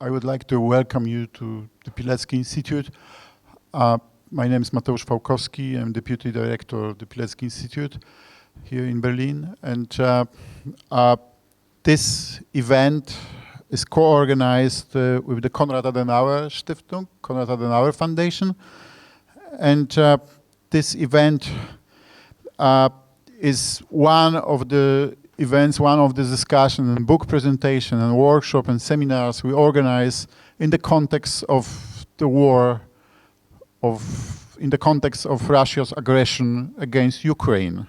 I would like to welcome you to the Pilecki-Institut. My name is Mateusz Fałkowski. I'm Deputy Director of the Pilecki-Institut here in Berlin. And this event is co-organized with the Konrad Adenauer Stiftung, Konrad Adenauer Foundation. And this event is one of the events, one of the discussion and book presentation and workshop and seminars we organize in the context of the war, in the context of Russia's aggression against Ukraine.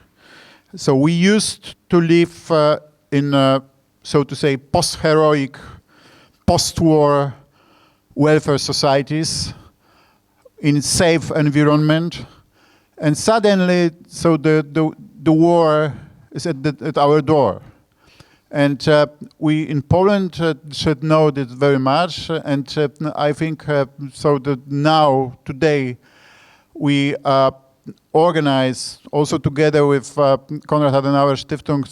So we used to live in, so to say, post-heroic, post-war welfare societies in safe environment, and suddenly, so the war is at our door. And we in Poland should know this very much, and I think so that now, today, we organize, also together with Konrad Adenauer Stiftung,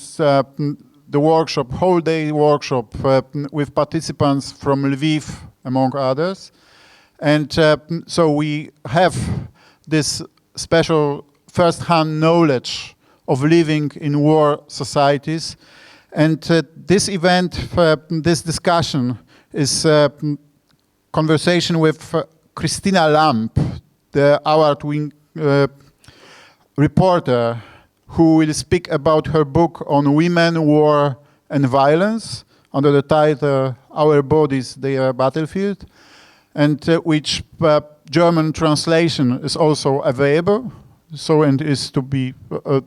the workshop, whole day workshop with participants from Lviv, among others. And so we have this special first-hand knowledge of living in war societies. And this event, this discussion is conversation with Christina Lamb, the award-winning reporter who will speak about her book on women, war, and violence under the title Our Bodies, They Are Battlefield, and which German translation is also available. So, and is to be,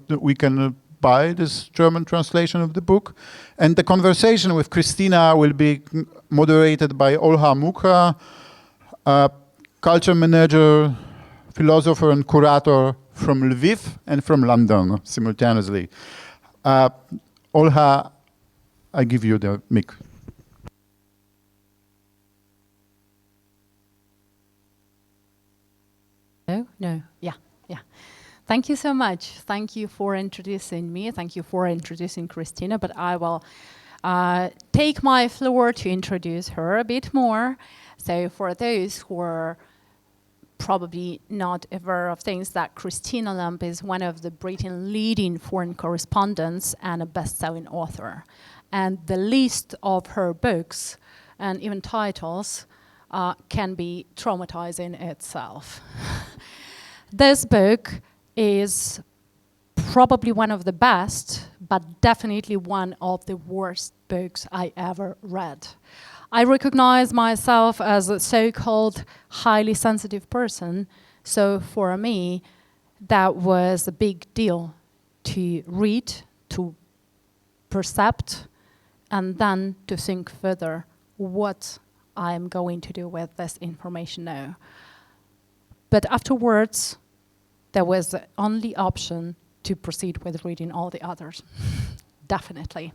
we can buy this German translation of the book. And the conversation with Christina will be moderated by Olha Mucha, culture manager, philosopher and curator from Lviv and from London simultaneously. Olha, I give you the mic. No, yeah. Thank you so much. Thank you for introducing me. Thank you for introducing Christina, but I will take my floor to introduce her a bit more. So for those who are probably not aware of things, that Christina Lamb is one of the Britain's leading foreign correspondents and a best-selling author. And the list of her books and even titles can be traumatizing itself. This book is probably one of the best, but definitely one of the worst books I ever read. I recognize myself as a so-called highly sensitive person, so for me, that was a big deal to read, to percept, and then to think further what I am going to do with this information now. But afterwards, there was the only option to proceed with reading all the others, definitely.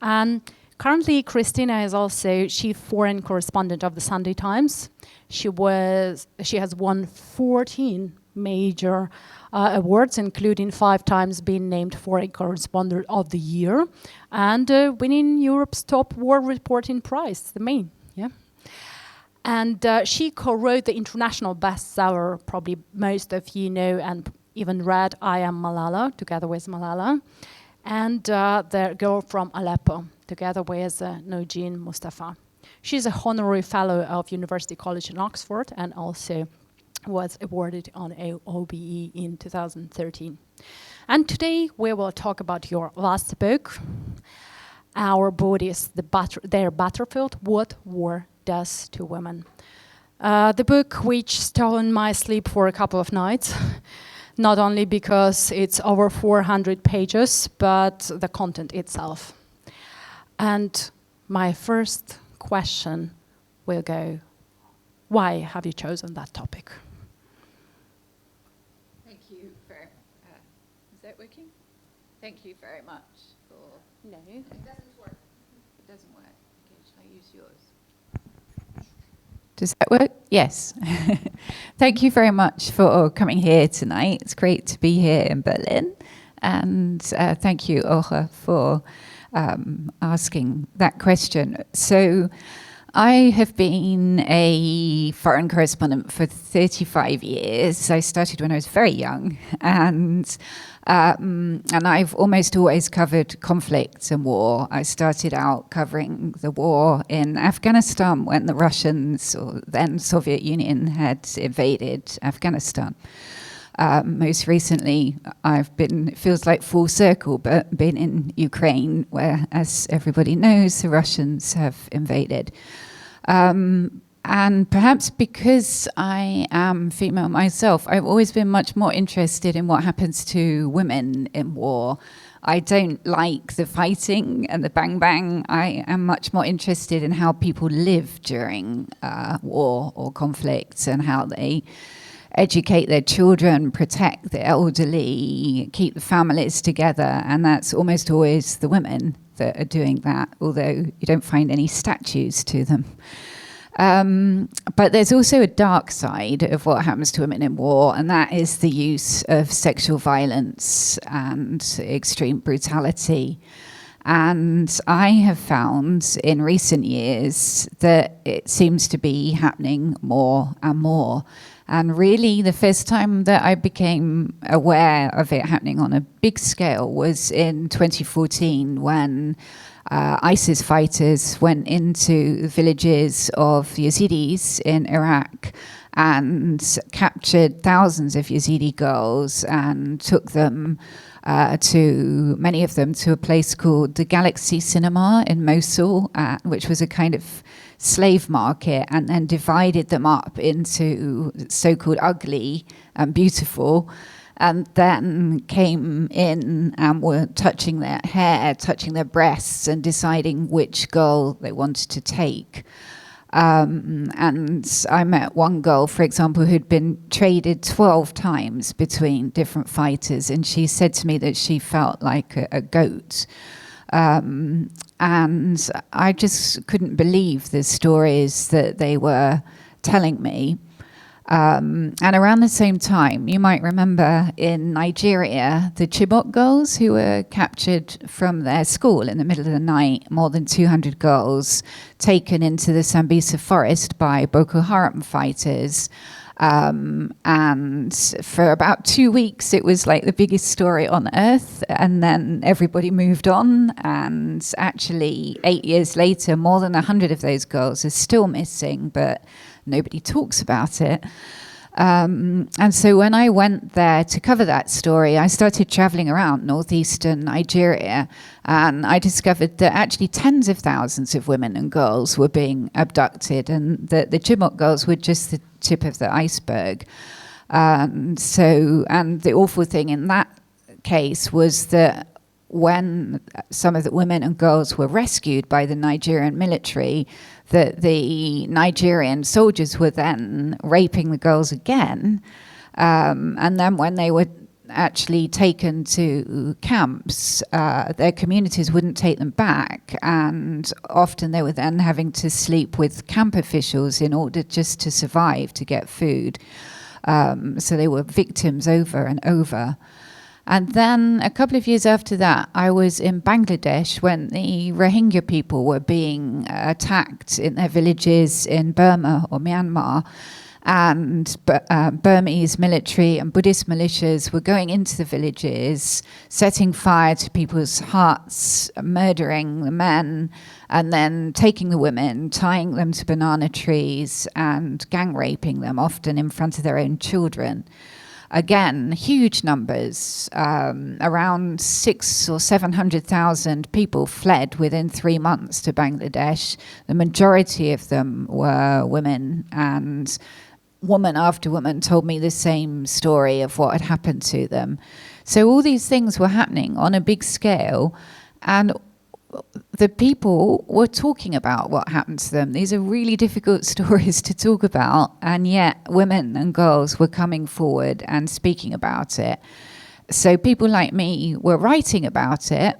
And currently, Christina is also chief foreign correspondent of the Sunday Times. She has won 14 major awards, including 5 times being named Foreign Correspondent of the Year, and winning Europe's top war reporting prize, the main, yeah. And she co-wrote the international bestseller, probably most of you know and even read I Am Malala, together with Malala, and the girl from Aleppo, together with Nojin Mustafa. She's a honorary fellow of University College in Oxford and also was awarded on OBE in 2013. And today we will talk about your last book, Our Bodies, Their Battlefield, What War Does to Women. The book which stolen my sleep for a couple of nights, not only because it's over 400 pages, but the content itself. And my first question will go, why have you chosen that topic? Thank you very is that working? Thank you very much for... No. It doesn't work. It doesn't work. Okay, shall I use yours? Does that work? Yes. Thank you very much for coming here tonight. It's great to be here in Berlin. And thank you, Olha, for asking that question. So I have been a foreign correspondent for 35 years. I started when I was very young, and I've almost always covered conflict and war. I started out covering the war in Afghanistan when the Russians, or then Soviet Union, had invaded Afghanistan. Most recently, I've been, it feels like full circle, but been in Ukraine, where, as everybody knows, the Russians have invaded. And perhaps because I am female myself, I've always been much more interested in what happens to women in war. I don't like the fighting and the bang-bang. I am much more interested in how people live during war or conflict, and how they educate their children, protect the elderly, keep the families together. And that's almost always the women that are doing that, although you don't find any statues to them. But there's also a dark side of what happens to women in war, and that is the use of sexual violence and extreme brutality. And I have found in recent years that it seems to be happening more and more. And really, the first time that I became aware of it happening on a big scale was in 2014, when ISIS fighters went into the villages of Yazidis in Iraq and captured thousands of Yazidi girls and took them many of them to a place called the Galaxy Cinema in Mosul, which was a kind of slave market, and then divided them up into so-called ugly and beautiful, and then came in and were touching their hair, touching their breasts, and deciding which girl they wanted to take. And I met one girl, for example, who'd been traded 12 times between different fighters, and she said to me that she felt like a goat. And I just couldn't believe the stories that they were telling me. And around the same time, you might remember in Nigeria, the Chibok girls who were captured from their school in the middle of the night, more than 200 girls taken into the Sambisa forest by Boko Haram fighters. And for about 2 weeks, it was like the biggest story on earth. And then everybody moved on. And actually, 8 years later, more than 100 of those girls are still missing, but nobody talks about it. And so when I went there to cover that story, I started traveling around northeastern Nigeria, and I discovered that actually tens of thousands of women and girls were being abducted, and that the Chibok girls were just the tip of the iceberg. And the awful thing in that case was that when some of the women and girls were rescued by the Nigerian military, that the Nigerian soldiers were then raping the girls again. And then when they were actually taken to camps, their communities wouldn't take them back. And often they were then having to sleep with camp officials in order just to survive, to get food. So they were victims over and over. And then a couple of years after that, I was in Bangladesh when the Rohingya people were being attacked in their villages in Burma or Myanmar. And Burmese military and Buddhist militias were going into the villages, setting fire to people's huts, murdering the men, and then taking the women, tying them to banana trees, and gang raping them, often in front of their own children. Again, huge numbers, around 600,000 or 700,000 people fled within 3 months to Bangladesh. The majority of them were women, and woman after woman told me the same story of what had happened to them. So all these things were happening on a big scale, and the people were talking about what happened to them. These are really difficult stories to talk about, and yet women and girls were coming forward and speaking about it. So people like me were writing about it,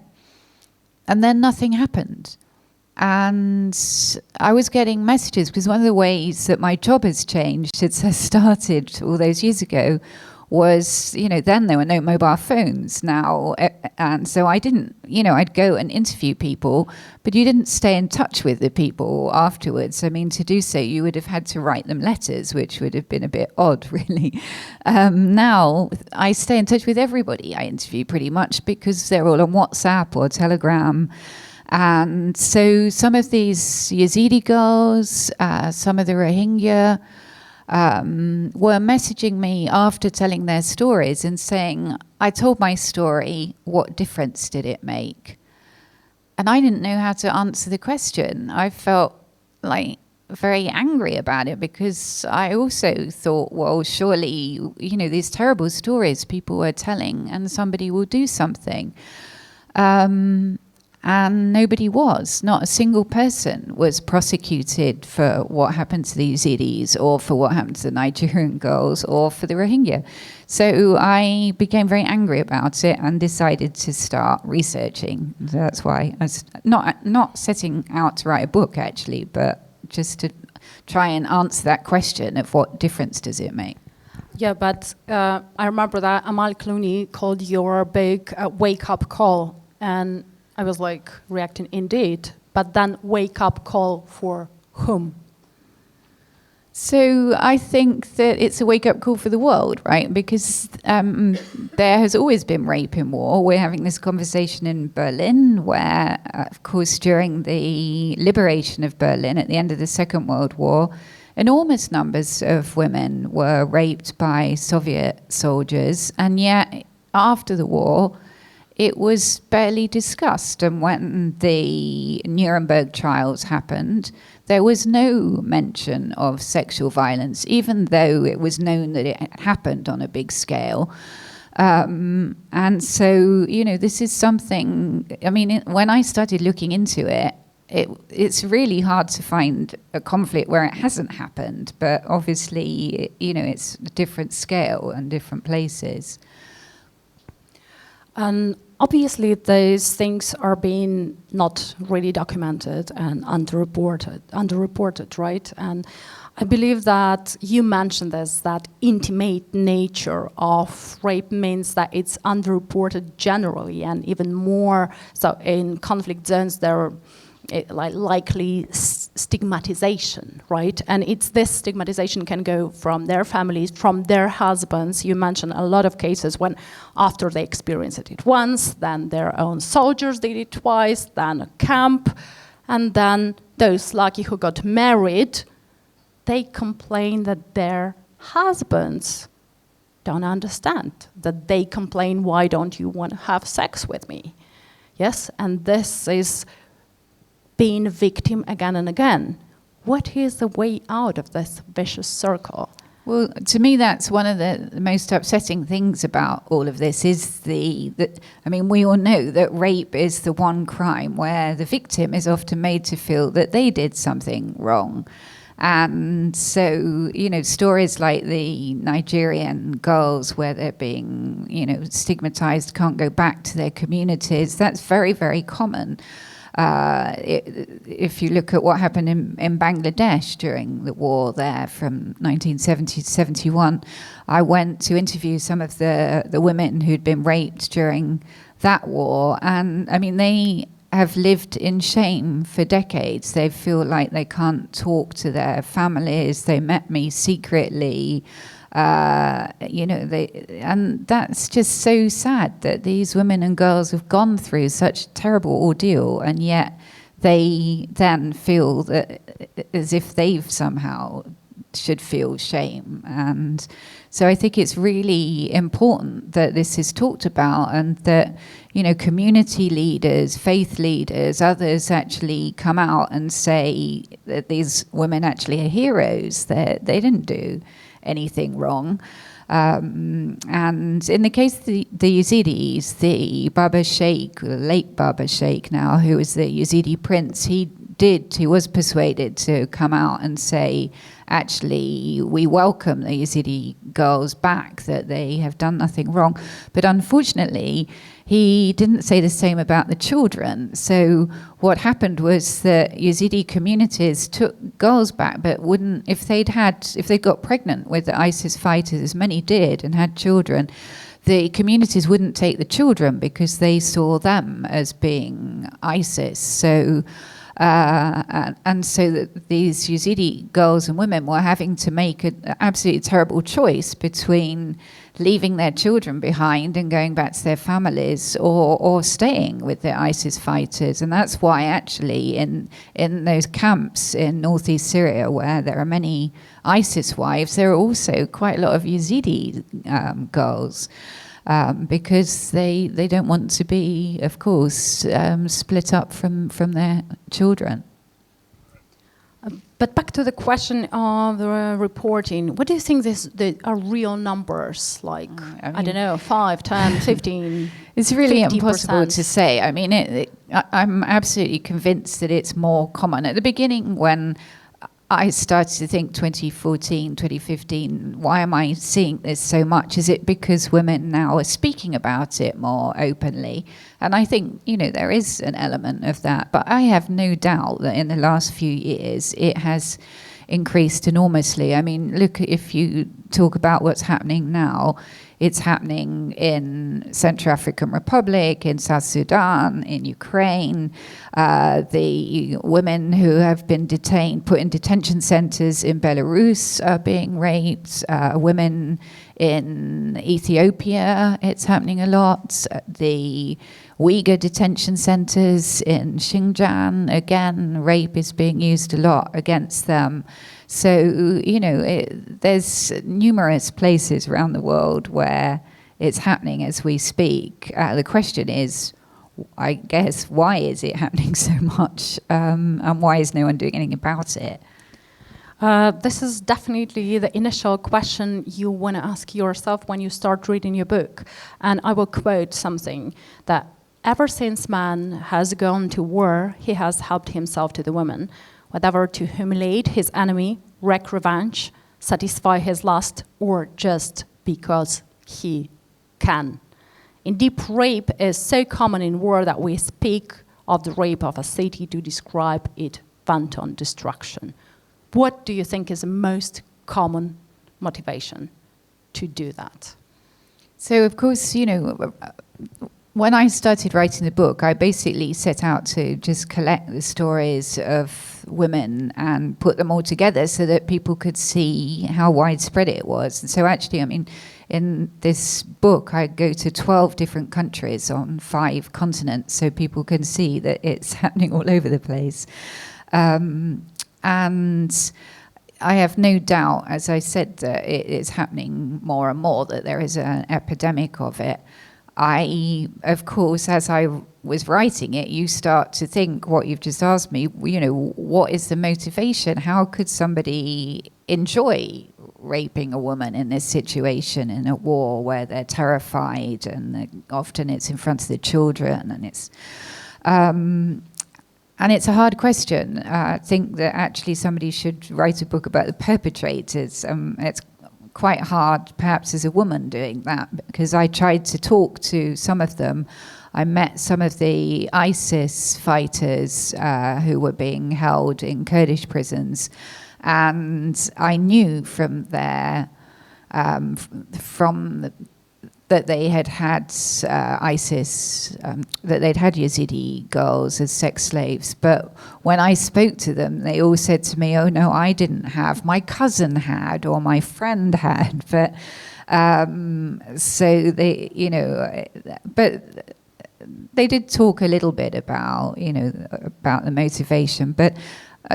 and then nothing happened. And I was getting messages, because one of the ways that my job has changed since I started all those years ago was, then there were no mobile phones now. And so I didn't, I'd go and interview people, but you didn't stay in touch with the people afterwards. I mean, to do so, you would have had to write them letters, which would have been a bit odd, really. Now, I stay in touch with everybody I interview pretty much because they're all on WhatsApp or Telegram. And so some of these Yazidi girls, some of the Rohingya, were messaging me after telling their stories and saying, I told my story, what difference did it make? And I didn't know how to answer the question. I felt like very angry about it because I also thought, well, surely, these terrible stories people were telling and somebody will do something. And nobody was. Not a single person was prosecuted for what happened to the Yazidis or for what happened to the Nigerian girls or for the Rohingya. So I became very angry about it and decided to start researching. That's why I was not setting out to write a book, actually, but just to try and answer that question of what difference does it make. Yeah, but I remember that Amal Clooney called your big wake-up call, and I was like reacting, indeed, but then wake up call for whom? So I think that it's a wake-up call for the world, right? Because there has always been rape in war. We're having this conversation in Berlin where, of course, during the liberation of Berlin at the end of the Second World War, enormous numbers of women were raped by Soviet soldiers, and yet after the war, it was barely discussed. And when the Nuremberg trials happened, there was no mention of sexual violence, even though it was known that it happened on a big scale. And so, this is something, when I started looking into it, it's really hard to find a conflict where it hasn't happened. But obviously, it's a different scale and different places. And obviously, those things are being not really documented and underreported, right? And I believe that you mentioned this, that intimate nature of rape means that it's underreported generally, and even more so in conflict zones, there are likely stigmatization, right? And it's this stigmatization can go from their families, from their husbands. You mentioned a lot of cases when after they experienced it once, then their own soldiers did it twice, then a camp, and then those lucky who got married, they complain that their husbands don't understand, that they complain, why don't you want to have sex with me? Yes, and this is being a victim again and again. What is the way out of this vicious circle? Well, to me, that's one of the most upsetting things about all of this is we all know that rape is the one crime where the victim is often made to feel that they did something wrong. And so, stories like the Nigerian girls where they're being, stigmatized, can't go back to their communities, that's very, very common. If you look at what happened in Bangladesh during the war there from 1970 to 71, I went to interview some of the women who'd been raped during that war. And they have lived in shame for decades. They feel like they can't talk to their families. They met me secretly. And that's just so sad that these women and girls have gone through such a terrible ordeal, and yet they then feel that as if they've somehow should feel shame. And so I think it's really important that this is talked about, and that community leaders, faith leaders, others actually come out and say that these women actually are heroes, that they didn't do anything wrong. And in the case of the Yazidis, the Baba Sheikh, the late Baba Sheikh now, who was the Yazidi prince, he he was persuaded to come out and say, actually, we welcome the Yazidi girls back, that they have done nothing wrong. But unfortunately, he didn't say the same about the children. So what happened was that Yazidi communities took girls back, but wouldn't, if they got pregnant with the ISIS fighters, as many did, and had children, the communities wouldn't take the children because they saw them as being ISIS. So, and so that these Yazidi girls and women were having to make an absolutely terrible choice between leaving their children behind and going back to their families, or staying with the ISIS fighters. And that's why actually in those camps in northeast Syria, where there are many ISIS wives, there are also quite a lot of Yazidi girls, because they don't want to be, of course, split up from their children. But back to the question of the reporting, what do you think are real numbers? Like, I don't know, 5, 10, 15? It's really 50%. impossible to say. I mean, I'm absolutely convinced that it's more common. At the beginning, when I started to think 2014, 2015, why am I seeing this so much? Is it because women now are speaking about it more openly? And I think, there is an element of that. But I have no doubt that in the last few years, it has increased enormously. I mean, look, if you talk about what's happening now, it's happening in Central African Republic, in South Sudan, in Ukraine. The women who have been detained, put in detention centers in Belarus, are being raped. Women in Ethiopia, it's happening a lot. The Uyghur detention centers in Xinjiang, again, rape is being used a lot against them. So, there's numerous places around the world where it's happening as we speak. The question is, I guess, why is it happening so much? And why is no one doing anything about it? This is definitely the initial question you want to ask yourself when you start reading your book. And I will quote something that ever since man has gone to war, he has helped himself to the woman, whether to humiliate his enemy, wreak revenge, satisfy his lust, or just because he can. Indeed, rape is so common in war that we speak of the rape of a city to describe its wanton destruction. What do you think is the most common motivation to do that? So, of course, when I started writing the book, I basically set out to just collect the stories of women and put them all together so that people could see how widespread it was. And so actually, I mean, in this book, I go to 12 different countries on 5 continents so people can see that it's happening all over the place. And I have no doubt, as I said, that it is happening more and more, that there is an epidemic of it. Of course, as I was writing it, you start to think what you've just asked me, what is the motivation? How could somebody enjoy raping a woman in this situation, in a war where they're terrified, and often it's in front of the children, and it's a hard question. I think that actually somebody should write a book about the perpetrators. It's quite hard, perhaps, as a woman doing that, because I tried to talk to some of them. I met some of the ISIS fighters who were being held in Kurdish prisons, and I knew from their that they had ISIS, that they'd had Yazidi girls as sex slaves. But when I spoke to them, they all said to me, oh, no, I didn't have. My cousin had, or my friend had. But so they, but they did talk a little bit about, about the motivation. But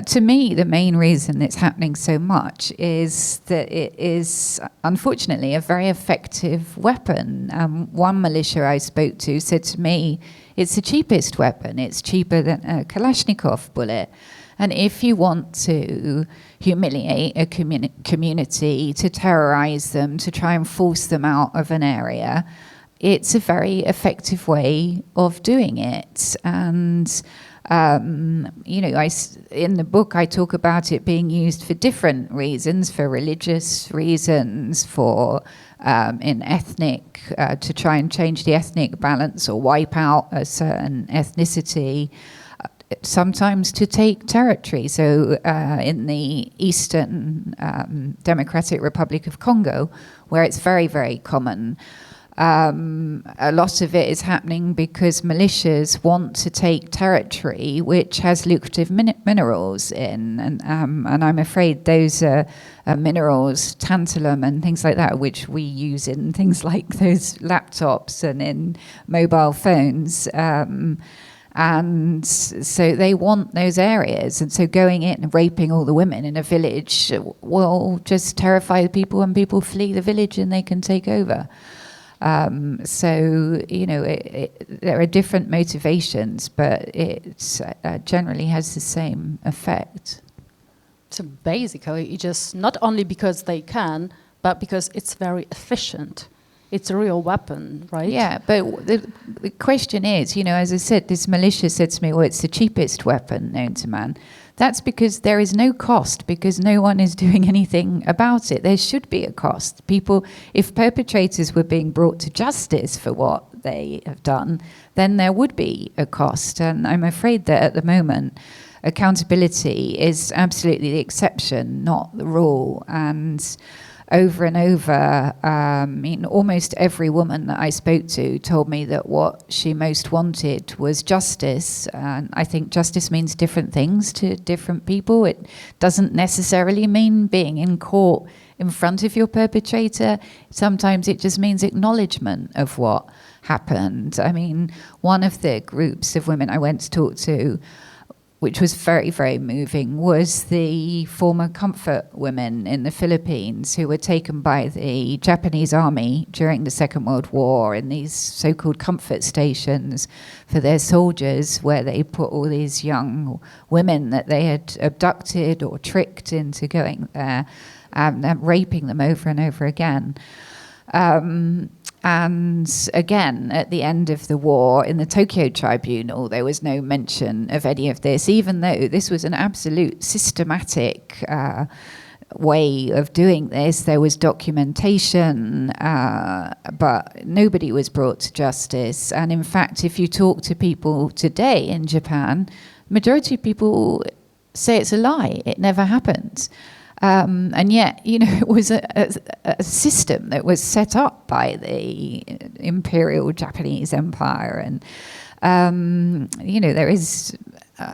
to me, the main reason it's happening so much is that it is, unfortunately, a very effective weapon. One militia I spoke to said to me, it's the cheapest weapon. It's cheaper than a Kalashnikov bullet. And if you want to humiliate a community, to terrorize them, to try and force them out of an area, it's a very effective way of doing it. And In the book, I talk about it being used for different reasons, for religious reasons, for in ethnic, to try and change the ethnic balance or wipe out a certain ethnicity, sometimes to take territory. So in the Eastern Democratic Republic of Congo, where it's very, very common, a lot of it is happening because militias want to take territory which has lucrative minerals in, and I'm afraid those are minerals, tantalum and things like that, which we use in things like those laptops and in mobile phones. And so they want those areas, and so going in and raping all the women in a village will just terrify the people, and people flee the village and they can take over. So, there are different motivations, but it generally has the same effect. So basically, it just not only because they can, but because it's very efficient. It's a real weapon, right? Yeah, but the question is, as I said, this militia said to me, well, it's the cheapest weapon known to man. That's because there is no cost, because no one is doing anything about it. There should be a cost. People, if perpetrators were being brought to justice for what they have done, then there would be a cost. And I'm afraid that at the moment, accountability is absolutely the exception, not the rule. And over and over, almost every woman that I spoke to told me that what she most wanted was justice. And I think justice means different things to different people. It doesn't necessarily mean being in court in front of your perpetrator. Sometimes it just means acknowledgement of what happened. I mean, one of the groups of women I went to talk to, which was very, very moving, was the former comfort women in the Philippines who were taken by the Japanese army during the Second World War in these so-called comfort stations for their soldiers, where they put all these young women that they had abducted or tricked into going there, and raping them over and over again. And again, at the end of the war, in the Tokyo Tribunal, there was no mention of any of this, even though this was an absolute systematic way of doing this. There was documentation, but nobody was brought to justice. And in fact, if you talk to people today in Japan, majority of people say it's a lie. It never happened. And yet, it was a system that was set up by the Imperial Japanese Empire. And, there is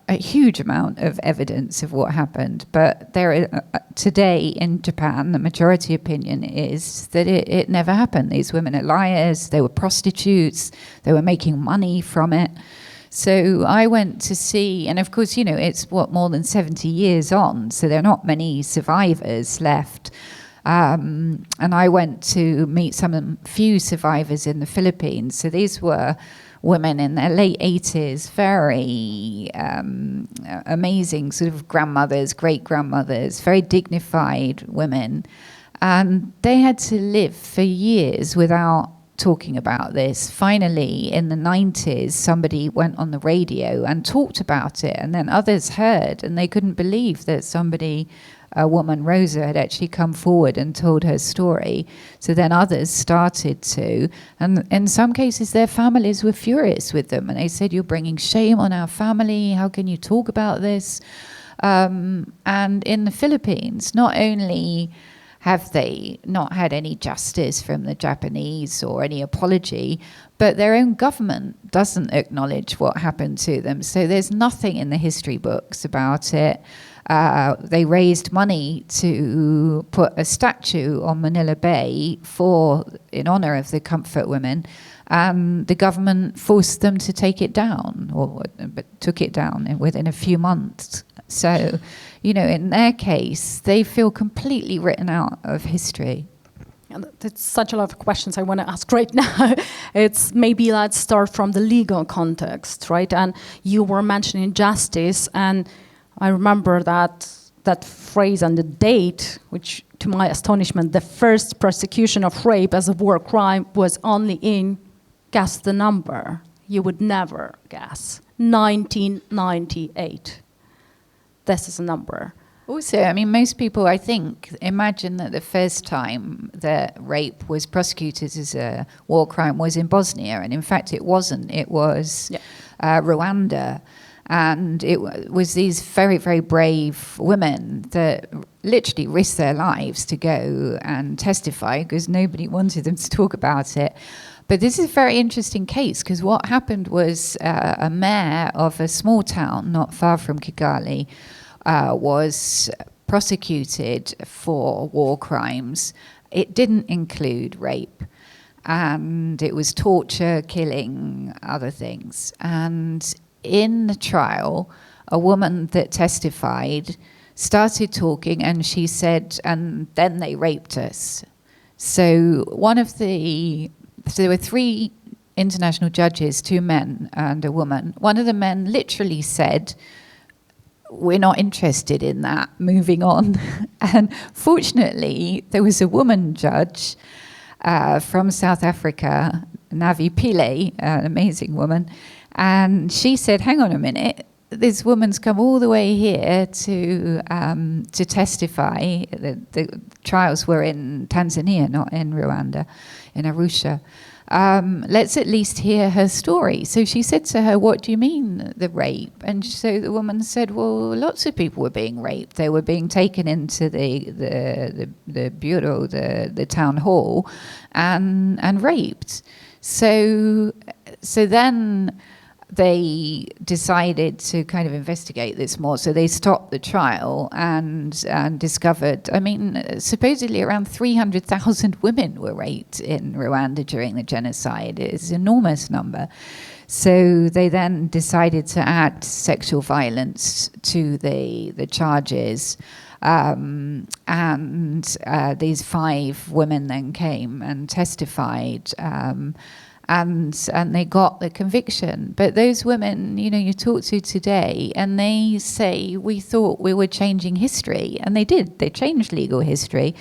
a huge amount of evidence of what happened. But today in Japan, the majority opinion is that it never happened. These women are liars. They were prostitutes. They were making money from it. So I went to see, and of course, it's more than 70 years on, so there are not many survivors left. And I went to meet few survivors in the Philippines. So these were women in their late 80s, very amazing sort of grandmothers, great-grandmothers, very dignified women. And they had to live for years without talking about this. Finally, in the 90s, somebody went on the radio and talked about it, and then others heard, and they couldn't believe that a woman, Rosa, had actually come forward and told her story. So then others started to, and in some cases their families were furious with them, and they said, "You're bringing shame on our family, how can you talk about this?" And in the Philippines, not only have they not had any justice from the Japanese or any apology, but their own government doesn't acknowledge what happened to them. So there's nothing in the history books about it. They raised money to put a statue on Manila Bay in honor of the comfort women, and the government forced them to take it down, but took it down within a few months. So, in their case, they feel completely written out of history. And it's such a lot of questions I want to ask right now. Maybe let's start from the legal context, right? And you were mentioning justice, and I remember that phrase and the date, which, to my astonishment, the first prosecution of rape as a war crime was only in, guess the number. You would never guess. 1998. This is a number. Also, I mean, most people, I think, imagine that the first time that rape was prosecuted as a war crime was in Bosnia, and in fact it wasn't. It was Rwanda. And it was these very, very brave women that literally risked their lives to go and testify because nobody wanted them to talk about it. But this is a very interesting case because what happened was a mayor of a small town not far from Kigali was prosecuted for war crimes. It didn't include rape. And it was torture, killing, other things. And in the trial, a woman that testified started talking and she said, and then they raped us. So there were 3 international judges, 2 men and a woman. One of the men literally said, we're not interested in that, moving on. And fortunately, there was a woman judge from South Africa, Navi Pillay, an amazing woman, and she said, hang on a minute, this woman's come all the way here to testify. The trials were in Tanzania, not in Rwanda, in Arusha. Let's at least hear her story. So she said to her, what do you mean, the rape? And so the woman said, well, lots of people were being raped. They were being taken into the bureau, the town hall, and raped. So then they decided to kind of investigate this more. So they stopped the trial and discovered, I mean, supposedly around 300,000 women were raped in Rwanda during the genocide. It's an enormous number. So they then decided to add sexual violence to the charges. These 5 women then came and testified, and they got the conviction. But those women, you talk to today, and they say, we thought we were changing history. And they did. They changed legal history.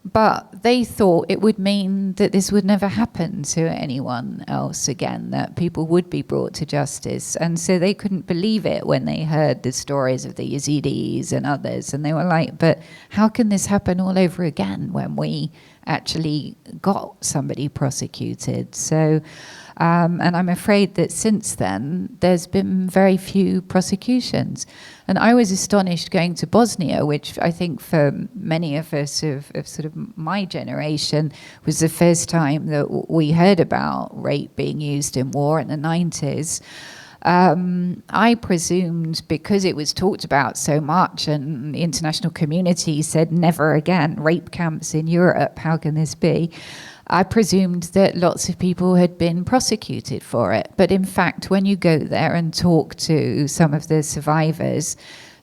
But they thought it would mean that this would never happen to anyone else again, that people would be brought to justice. And so they couldn't believe it when they heard the stories of the Yazidis and others. And they were like, but how can this happen all over again when we actually got somebody prosecuted? So, and I'm afraid that since then, there's been very few prosecutions. And I was astonished going to Bosnia, which I think for many of us of sort of my generation was the first time that we heard about rape being used in war in the 90s. I presumed because it was talked about so much and the international community said never again, rape camps in Europe, how can this be? I presumed that lots of people had been prosecuted for it. But in fact, when you go there and talk to some of the survivors,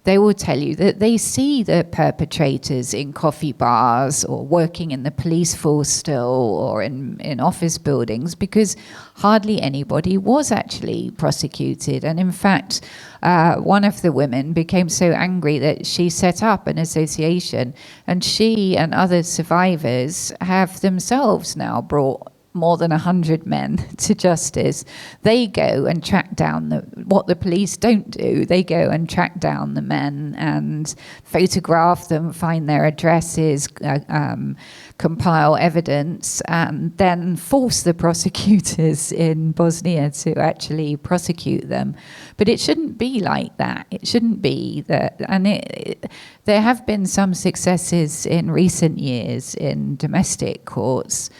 they will tell you that they see the perpetrators in coffee bars or working in the police force still or in office buildings because hardly anybody was actually prosecuted. And in fact, one of the women became so angry that she set up an association, and she and other survivors have themselves now brought more than 100 men to justice. They go and track down what the police don't do. They go and track down the men and photograph them, find their addresses, compile evidence, and then force the prosecutors in Bosnia to actually prosecute them. But it shouldn't be like that. It shouldn't be that. And there have been some successes in recent years in domestic courts.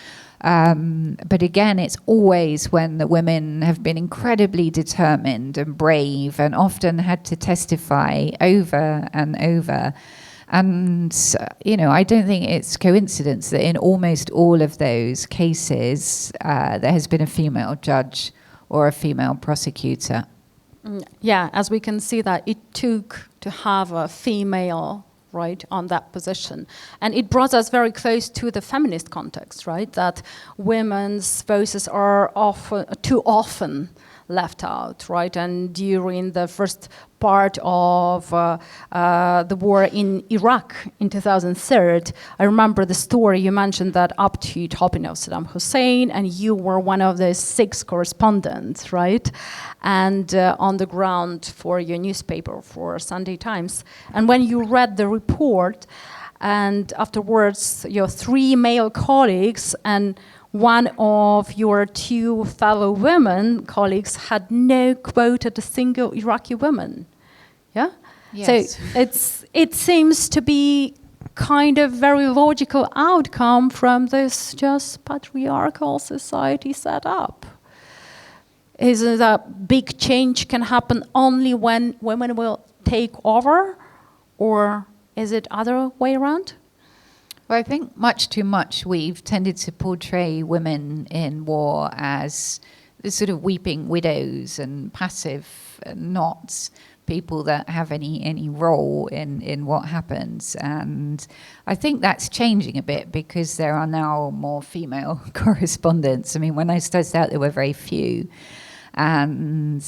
But again, it's always when the women have been incredibly determined and brave and often had to testify over and over. And, I don't think it's coincidence that in almost all of those cases, there has been a female judge or a female prosecutor. Yeah, as we can see that it took to have a female right, on that position. And it brought us very close to the feminist context, right, that women's voices are too often left out, right? And during the first part of the war in Iraq in 2003, I remember the story you mentioned that up to topping of Saddam Hussein, and you were one of the 6 correspondents, right? And on the ground for your newspaper, for Sunday Times. And when you read the report, and afterwards your 3 male colleagues and one of your 2 fellow women colleagues had no quoted a single Iraqi woman. Yeah? Yes. So it seems to be kind of very logical outcome from this just patriarchal society set up. Is it that big change can happen only when women will take over, or is it other way around? Well, I think much too much we've tended to portray women in war as the sort of weeping widows and passive, not people that have any role in what happens. And I think that's changing a bit because there are now more female correspondents. I mean, when I started out, there were very few. And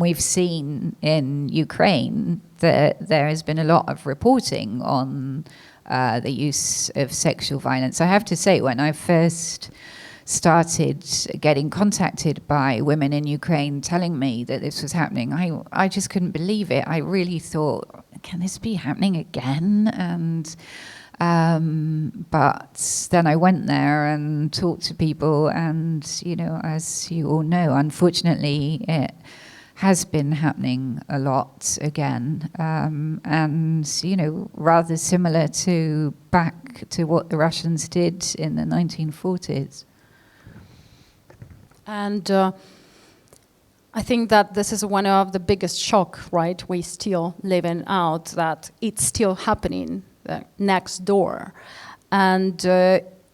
we've seen in Ukraine that there has been a lot of reporting on the use of sexual violence. I have to say, when I first started getting contacted by women in Ukraine telling me that this was happening, I just couldn't believe it. I really thought, can this be happening again? And but then I went there and talked to people, and, you know, as you all know, unfortunately, it has been happening a lot again, and, you know, rather similar to back to what the Russians did in the 1940s. And I think that this is one of the biggest shock, right? We still living out that it's still happening next door. And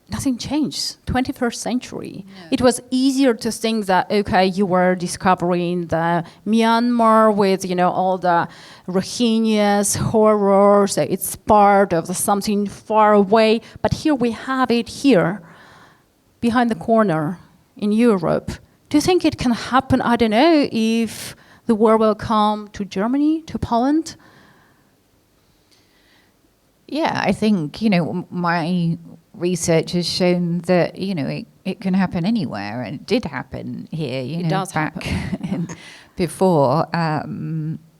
nothing changed. 21st century. No. It was easier to think that, okay, you were discovering the Myanmar with, you know, all the Rohingyas, horrors, it's part of something far away. But here we have it here, behind the corner in Europe. Do you think it can happen, I don't know, if the war will come to Germany, to Poland? Yeah, I think, you know, my research has shown that, you know, it can happen anywhere, and it did happen here, you know, back before.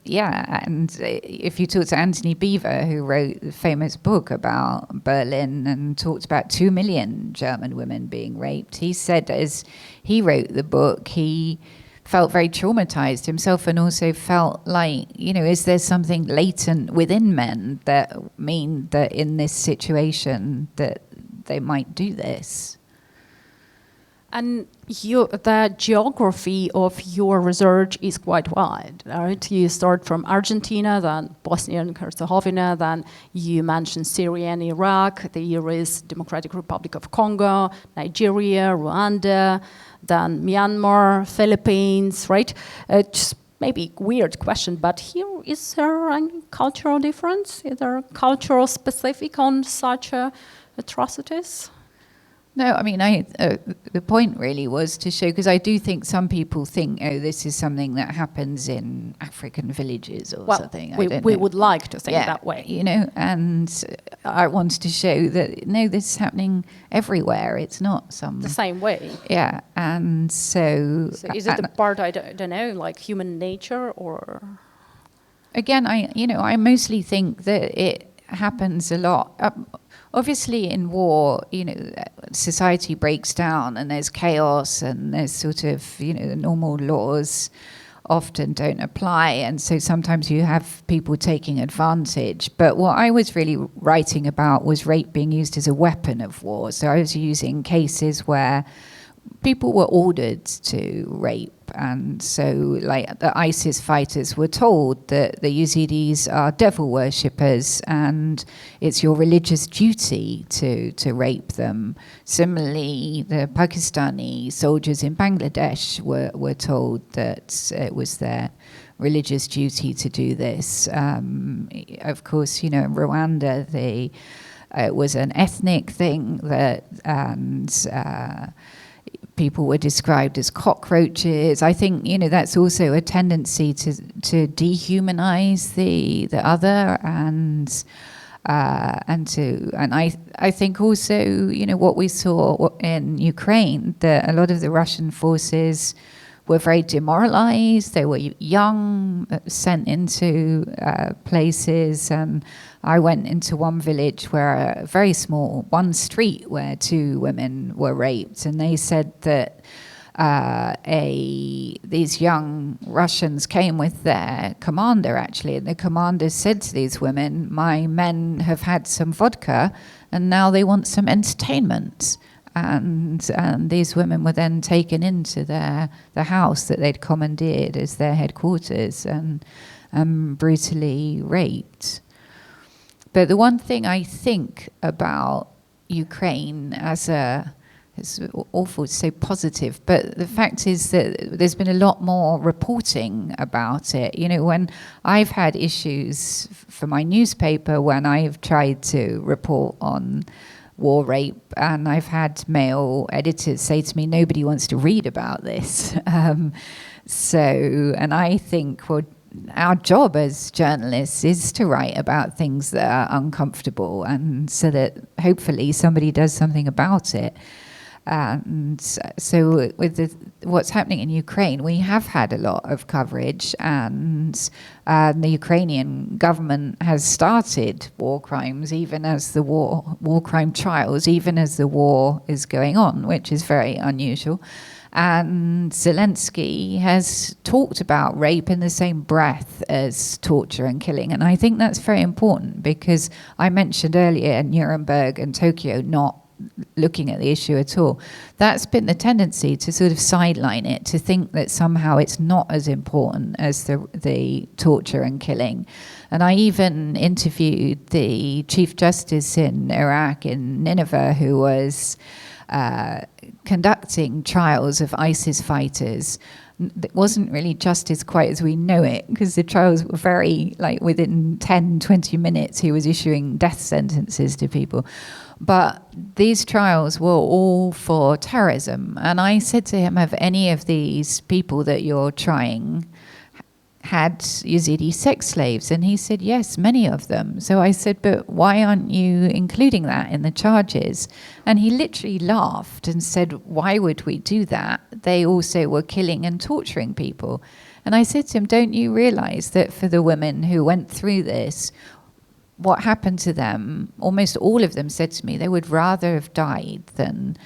Yeah, and if you talk to Anthony Beevor, who wrote the famous book about Berlin and talked about 2 million German women being raped, he said as he wrote the book, he felt very traumatized himself, and also felt like, you know, is there something latent within men that mean that in this situation that they might do this? And the geography of your research is quite wide, right? You start from Argentina, then Bosnian and Herzegovina, then you mentioned Syria and Iraq, there is Democratic Republic of Congo, Nigeria, Rwanda, then Myanmar, Philippines, right? Just maybe weird question, but here, is there a cultural difference? Is there a cultural specific on such atrocities? No, I mean, the point really was to show, because I do think some people think, oh, this is something that happens in African villages or something. We would like to think that way. You know, and I wanted to show that, no, this is happening everywhere. It's not the same way. Yeah, and so is it a part, I don't know, like human nature, or? Again, I mostly think that it happens a lot. Obviously, in war, you know, society breaks down and there's chaos, and there's sort of, you know, the normal laws often don't apply, and so sometimes you have people taking advantage. But what I was really writing about was rape being used as a weapon of war. So I was using cases where people were ordered to rape, and so, like, the ISIS fighters were told that the Yazidis are devil worshippers and it's your religious duty to rape them. Similarly, the Pakistani soldiers in Bangladesh were told that it was their religious duty to do this. Of course, you know, in Rwanda, it was an ethnic thing that, and people were described as cockroaches. I think, you know, that's also a tendency to dehumanize the other, and I think also, you know, what we saw in Ukraine, that a lot of the Russian forces were very demoralized. They were young, sent into places, and I went into one village where very small, one street where 2 women were raped, and they said that these young Russians came with their commander, actually, and the commander said to these women, "My men have had some vodka and now they want some entertainment." And these women were then taken into the house that they'd commandeered as their headquarters and brutally raped. But the one thing I think about Ukraine it's awful to say positive, but the fact is that there's been a lot more reporting about it. You know, when I've had issues for my newspaper, when I've tried to report on war rape, and I've had male editors say to me, nobody wants to read about this. And I think, well, our job as journalists is to write about things that are uncomfortable, and so that hopefully somebody does something about it. And so with what's happening in Ukraine, we have had a lot of coverage, and the Ukrainian government has started war crimes, even as the war crime trials, even as the war is going on, which is very unusual. And Zelensky has talked about rape in the same breath as torture and killing. And I think that's very important, because I mentioned earlier Nuremberg and Tokyo not looking at the issue at all. That's been the tendency, to sort of sideline it, to think that somehow it's not as important as the torture and killing. And I even interviewed the Chief Justice in Iraq, in Nineveh, who was conducting trials of ISIS fighters. It wasn't really justice quite as we know it, because the trials were very, like, within 10, 20 minutes he was issuing death sentences to people. But these trials were all for terrorism. And I said to him, have any of these people that you're trying had Yazidi sex slaves? And he said, yes, many of them. So I said, but why aren't you including that in the charges? And he literally laughed and said, why would we do that? They also were killing and torturing people. And I said to him, don't you realize that for the women who went through this, what happened to them, almost all of them said to me they would rather have died than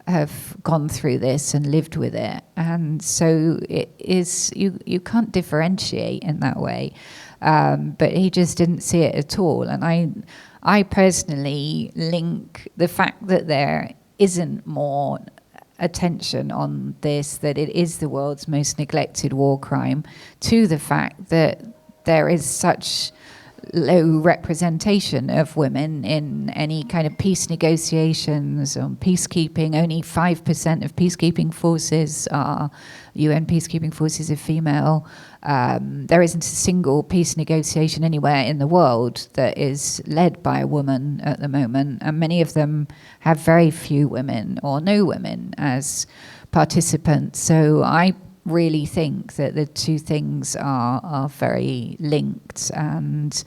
have gone through this and lived with it. And so it is, you can't differentiate in that way. But he just didn't see it at all. And I personally link the fact that there isn't more attention on this, that it is the world's most neglected war crime, to the fact that there is such low representation of women in any kind of peace negotiations or peacekeeping. Only 5% of peacekeeping forces are UN peacekeeping forces are female. There isn't a single peace negotiation anywhere in the world that is led by a woman at the moment, and many of them have very few women or no women as participants. So I really think that the two things are very linked, and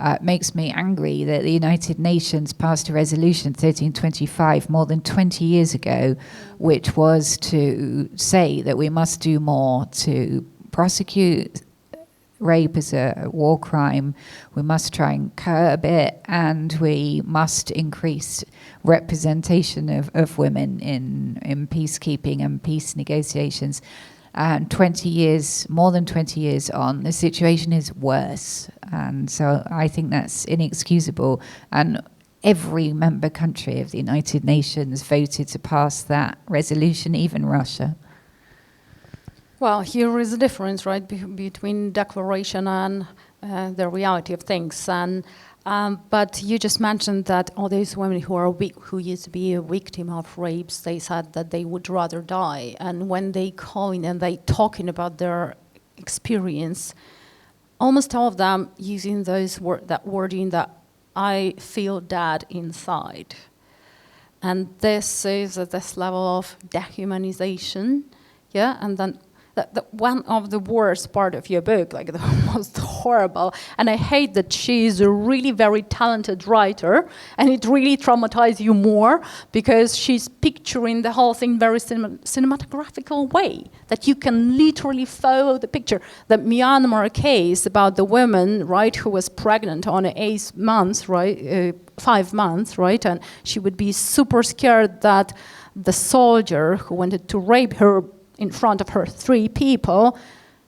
it makes me angry that the United Nations passed a resolution 1325 more than 20 years ago, which was to say that we must do more to prosecute rape as a war crime. We must try and curb it, and we must increase representation of women in peacekeeping and peace negotiations. And 20 years, more than 20 years on, the situation is worse. And so I think that's inexcusable. And every member country of the United Nations voted to pass that resolution, even Russia. Well, here is a difference, right, between declaration and the reality of things. And but you just mentioned that all those women who used to be a victim of rapes, they said that they would rather die. And when they call in and they talking about their experience, almost all of them using that wording that I feel dead inside. And this is at this level of dehumanization, yeah? And then one of the worst part of your book, like the most horrible, and I hate that she's a really very talented writer, and it really traumatized you more because she's picturing the whole thing very cinematographical way, that you can literally follow the picture. The Myanmar case about the woman, right, who was pregnant on 8 months, right, 5 months, right, and she would be super scared that the soldier who wanted to rape her in front of her 3 people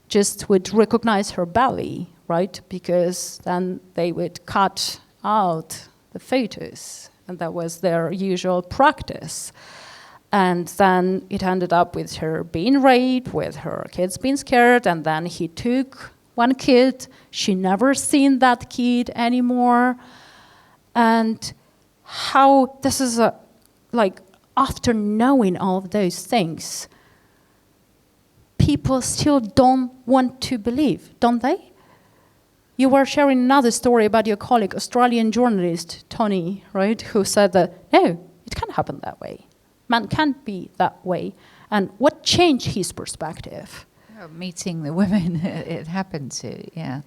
just would recognize her belly, right? Because then they would cut out the fetus, and that was their usual practice. And then it ended up with her being raped, with her kids being scared, and then he took one kid. She never seen that kid anymore. And how this is like, after knowing all of those things, people still don't want to believe, don't they? You were sharing another story about your colleague, Australian journalist, Tony, right, who said that, no, it can't happen that way. Man can't be that way. And what changed his perspective? Meeting the women it happened to, yeah.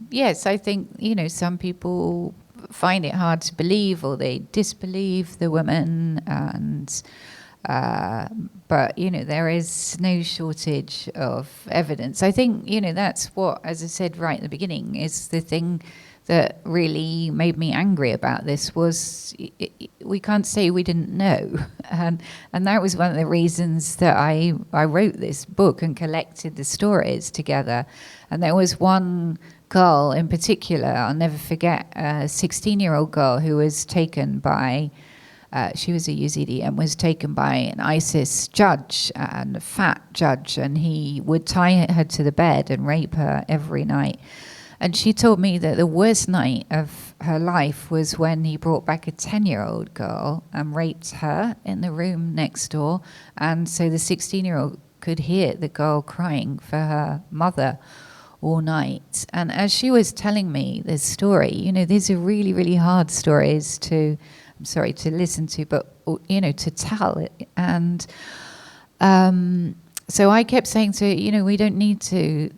Yes, I think, some people find it hard to believe, or they disbelieve the women, and but there is no shortage of evidence. I think that's what, as I said right at the beginning, is the thing that really made me angry about this, was we can't say we didn't know, and that was one of the reasons that I wrote this book and collected the stories together. And there was one girl in particular, I'll never forget, a 16-year-old girl who was taken by she was a Yazidi and was taken by an ISIS judge, and a fat judge, and he would tie her to the bed and rape her every night. And she told me that the worst night of her life was when he brought back a 10-year-old girl and raped her in the room next door. And so the 16-year-old could hear the girl crying for her mother all night. And as she was telling me this story, these are really, really hard stories to listen to, but to tell it. And so I kept saying to her, we don't need to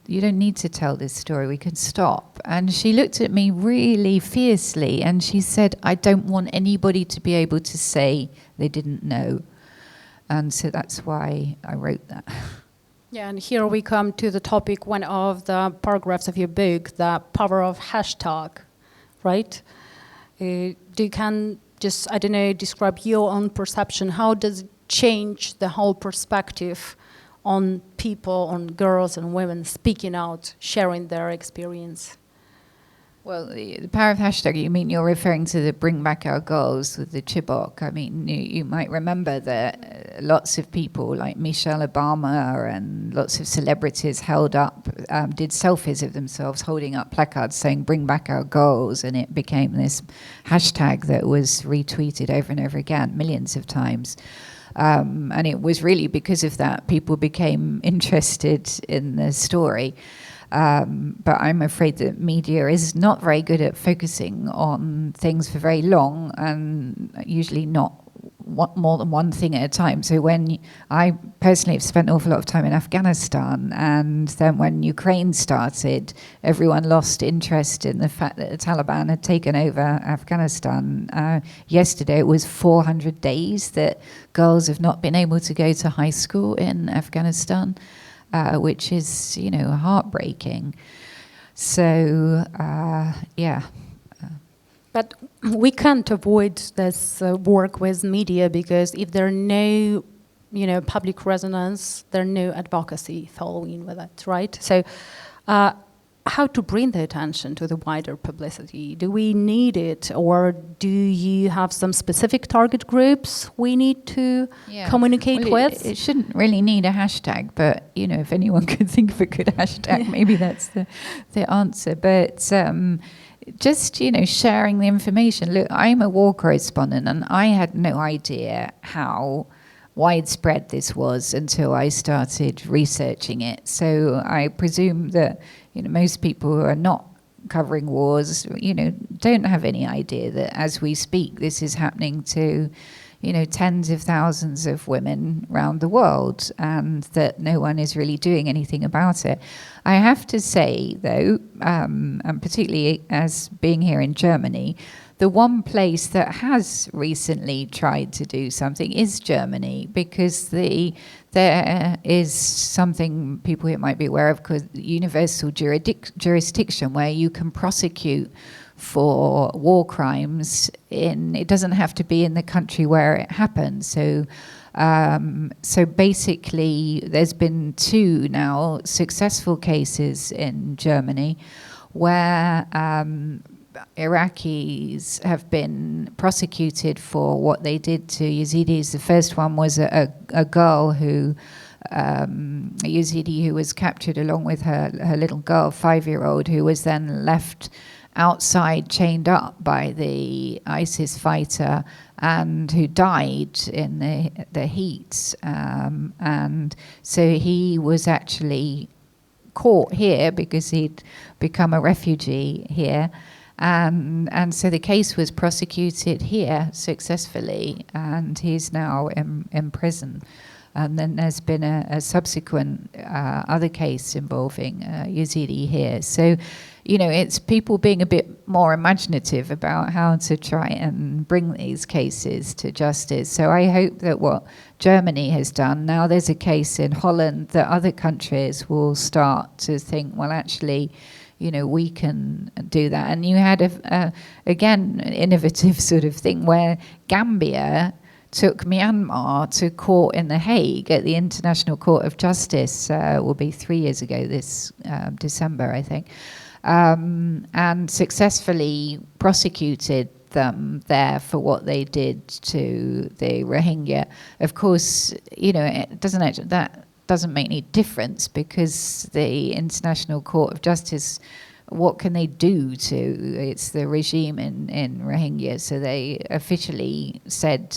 you don't need to tell this story, we can stop. And she looked at me really fiercely and she said, I don't want anybody to be able to say they didn't know. And so that's why I wrote that. Yeah, and here we come to the topic, one of the paragraphs of your book, the power of hashtag, right? You can just, describe your own perception. How does it change the whole perspective on people, on girls and women speaking out, sharing their experience? Well, the power of hashtag, you mean you're referring to the Bring Back Our Girls with the Chibok. I mean, you might remember that lots of people like Michelle Obama and lots of celebrities did selfies of themselves holding up placards saying Bring Back Our Girls, and it became this hashtag that was retweeted over and over again, millions of times. And it was really because of that people became interested in the story. But I'm afraid that media is not very good at focusing on things for very long, and usually not more than one thing at a time. So when I personally have spent an awful lot of time in Afghanistan, and then when Ukraine started, everyone lost interest in the fact that the Taliban had taken over Afghanistan. Yesterday it was 400 days that girls have not been able to go to high school in Afghanistan. Which is, heartbreaking. So, yeah. But we can't avoid this work with media, because if there are no, public resonance, there's no advocacy following with it, right? So, how to bring the attention to the wider publicity? Do we need it, or do you have some specific target groups we need to communicate with? It shouldn't really need a hashtag, but if anyone could think of a good hashtag, maybe that's the answer. But just sharing the information. Look, I'm a war correspondent, and I had no idea how widespread this was until I started researching it. So I presume that most people who are not covering wars, don't have any idea that as we speak, this is happening to, tens of thousands of women around the world, and that no one is really doing anything about it. I have to say, though, and particularly as being here in Germany, the one place that has recently tried to do something is Germany, because there is something people here might be aware of called universal jurisdiction, where you can prosecute for war crimes it doesn't have to be in the country where it happened. So basically there's been 2 now successful cases in Germany where Iraqis have been prosecuted for what they did to Yazidis. The first one was a girl who, a Yazidi who was captured along with her little girl, 5-year-old, who was then left outside chained up by the ISIS fighter and who died in the heat. And so he was actually caught here because he'd become a refugee here. And so the case was prosecuted here successfully, and he's now in prison. And then there's been a subsequent other case involving Yazidi here. So, it's people being a bit more imaginative about how to try and bring these cases to justice. So I hope that what Germany has done, now there's a case in Holland, that other countries will start to think, well, actually, we can do that. And you had, again, an innovative sort of thing where Gambia took Myanmar to court in The Hague at the International Court of Justice, will be 3 years ago this December, I think, and successfully prosecuted them there for what they did to the Rohingya. Of course, it that doesn't make any difference, because the International Court of Justice, what can they do to it's the regime in Rohingya? So they officially said,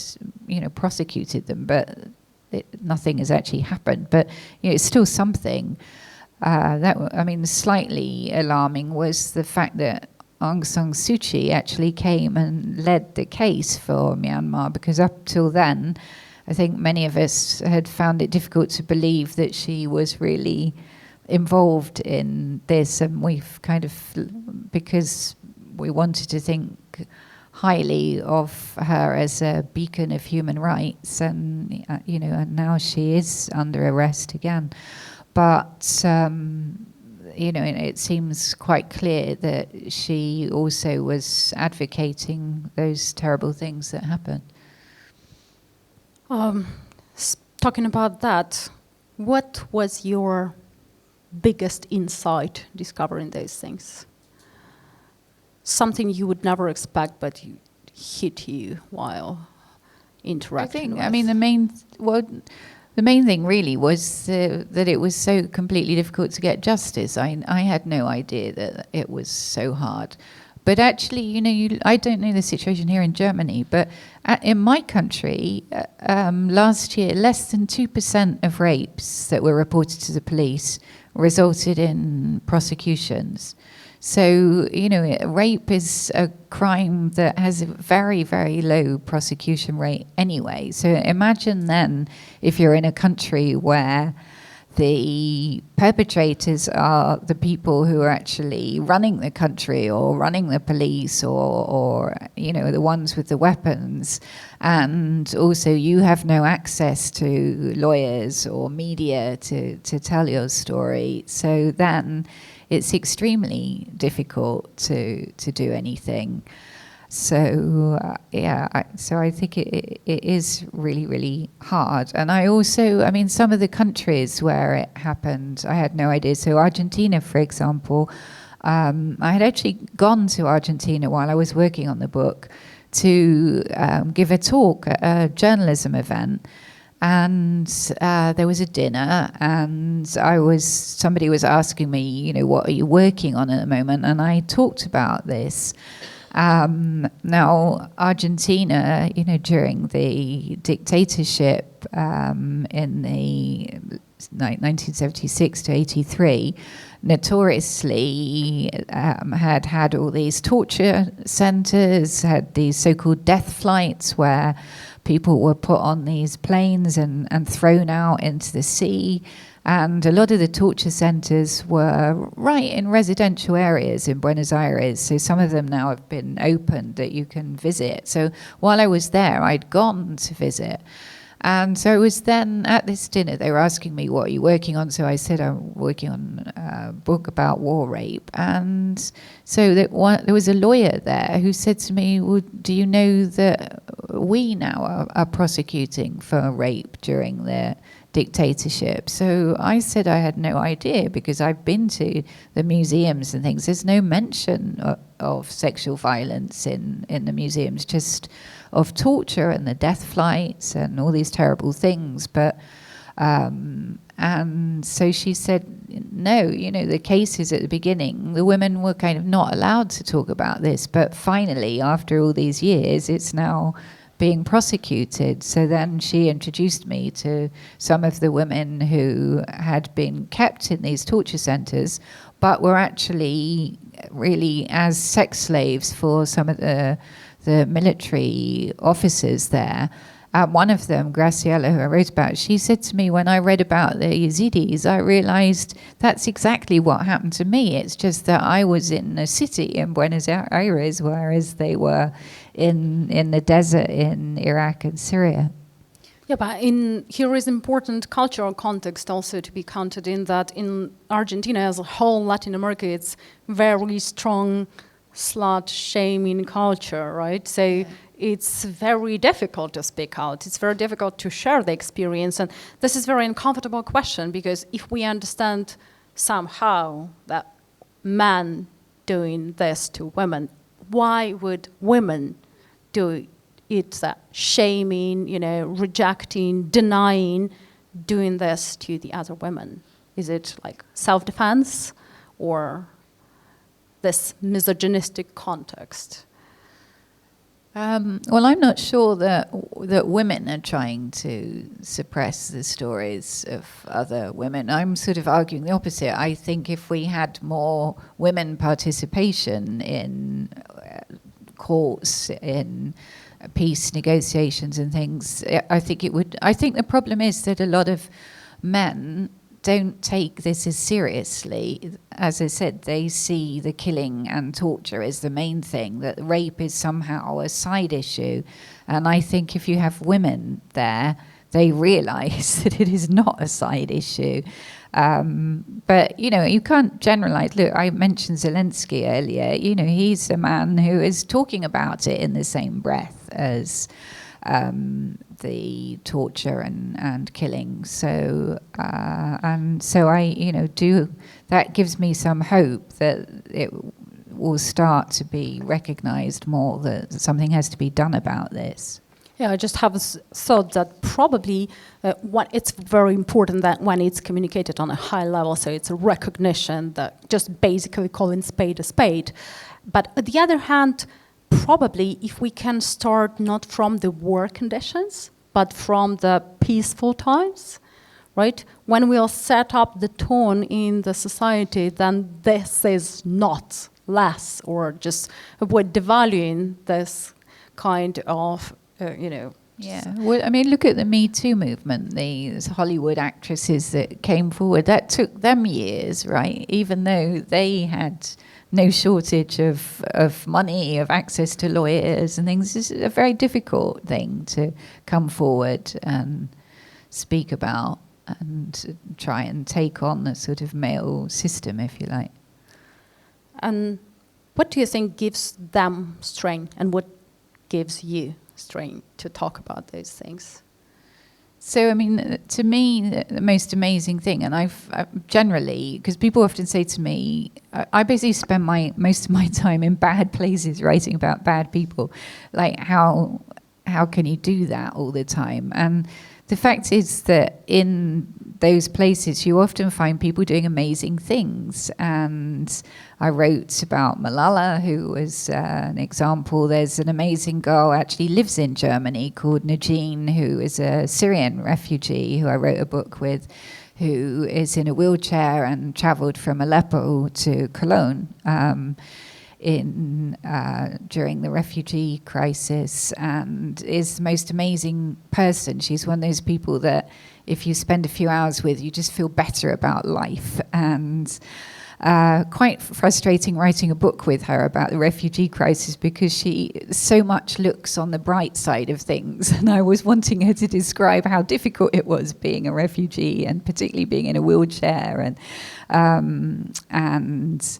prosecuted them, but nothing has actually happened. But it's still something. Slightly alarming was the fact that Aung San Suu Kyi actually came and led the case for Myanmar, because up till then, I think many of us had found it difficult to believe that she was really involved in this, and we've kind of, because we wanted to think highly of her as a beacon of human rights, and and now she is under arrest again. But it seems quite clear that she also was advocating those terrible things that happened. Talking about that, what was your biggest insight discovering those things? Something you would never expect, but hit you while interacting with. The main thing really was that it was so completely difficult to get justice. I had no idea that it was so hard. But actually, I don't know the situation here in Germany, but in my country, last year, less than 2% of rapes that were reported to the police resulted in prosecutions. So, rape is a crime that has a very, very low prosecution rate anyway. So imagine then if you're in a country where the perpetrators are the people who are actually running the country or running the police or the ones with the weapons, and also you have no access to lawyers or media to tell your story. So then it's extremely difficult to do anything. So so I think it is really, really hard. And I also, some of the countries where it happened, I had no idea. So Argentina, for example, I had actually gone to Argentina while I was working on the book to give a talk at a journalism event. And there was a dinner, and somebody was asking me, what are you working on at the moment? And I talked about this. Now, Argentina, during the dictatorship in the 1976 to 83, notoriously had all these torture centers, had these so-called death flights where people were put on these planes and thrown out into the sea. And a lot of the torture centers were right in residential areas in Buenos Aires. So some of them now have been opened that you can visit. So while I was there, I'd gone to visit. And so it was then at this dinner, they were asking me, what are you working on? So I said, I'm working on a book about war rape. And so there was a lawyer there who said to me, well, do you know that we now are prosecuting for rape during the dictatorship? So I said I had no idea, because I've been to the museums and things. There's no mention of sexual violence in the museums, just of torture and the death flights and all these terrible things. But and so she said, no, the cases at the beginning, the women were kind of not allowed to talk about this, but finally, after all these years, it's now being prosecuted. So then she introduced me to some of the women who had been kept in these torture centers, but were actually really as sex slaves for some of the military officers there. One of them, Graciela, who I wrote about, she said to me, when I read about the Yazidis, I realized that's exactly what happened to me. It's just that I was in a city in Buenos Aires, whereas they were in the desert in Iraq and Syria. Yeah, but here is important cultural context also to be counted in, that in Argentina as a whole, Latin America, it's very strong slut-shaming culture, right? So it's very difficult to speak out. It's very difficult to share the experience. And this is a very uncomfortable question, because if we understand somehow that men doing this to women, why would women do it? That shaming, rejecting, denying, doing this to the other women? Is it like self-defense or this misogynistic context? Well, I'm not sure that women are trying to suppress the stories of other women. I'm sort of arguing the opposite. I think if we had more women participation in courts, in peace negotiations and things, I think it would. I think the problem is that a lot of men don't take this as seriously. As I said, they see the killing and torture as the main thing, that rape is somehow a side issue. And I think if you have women there, they realize that it is not a side issue. But, you can't generalize. Look, I mentioned Zelensky earlier. He's a man who is talking about it in the same breath as the torture and killing. So I do, that gives me some hope that it will start to be recognized more, that something has to be done about this. Yeah, I just have a thought that probably it's very important that when it's communicated on a high level, so it's a recognition that just basically calling spade a spade. But on the other hand, probably if we can start not from the war conditions, but from the peaceful times, right? When we'll set up the tone in the society, then this is not less, or just we're devaluing this kind of, Yeah, well, I mean, look at the Me Too movement, these Hollywood actresses that came forward. That took them years, right? Even though they had no shortage of money, of access to lawyers and things. It's a very difficult thing to come forward and speak about and try and take on the sort of male system, if you like. And what do you think gives them strength, and what gives you strength to talk about those things? So, I mean, to me, the most amazing thing, and I've generally, because people often say to me, I basically spend most of my time in bad places writing about bad people. Like, how can you do that all the time? And the fact is that in those places, you often find people doing amazing things. And I wrote about Malala, who was an example. There's an amazing girl actually lives in Germany called Najine, who is a Syrian refugee who I wrote a book with, who is in a wheelchair and travelled from Aleppo to Cologne during the refugee crisis, and is the most amazing person. She's one of those people that if you spend a few hours with, you just feel better about life. And quite frustrating writing a book with her about the refugee crisis, because she so much looks on the bright side of things, and I was wanting her to describe how difficult it was being a refugee, and particularly being in a wheelchair. And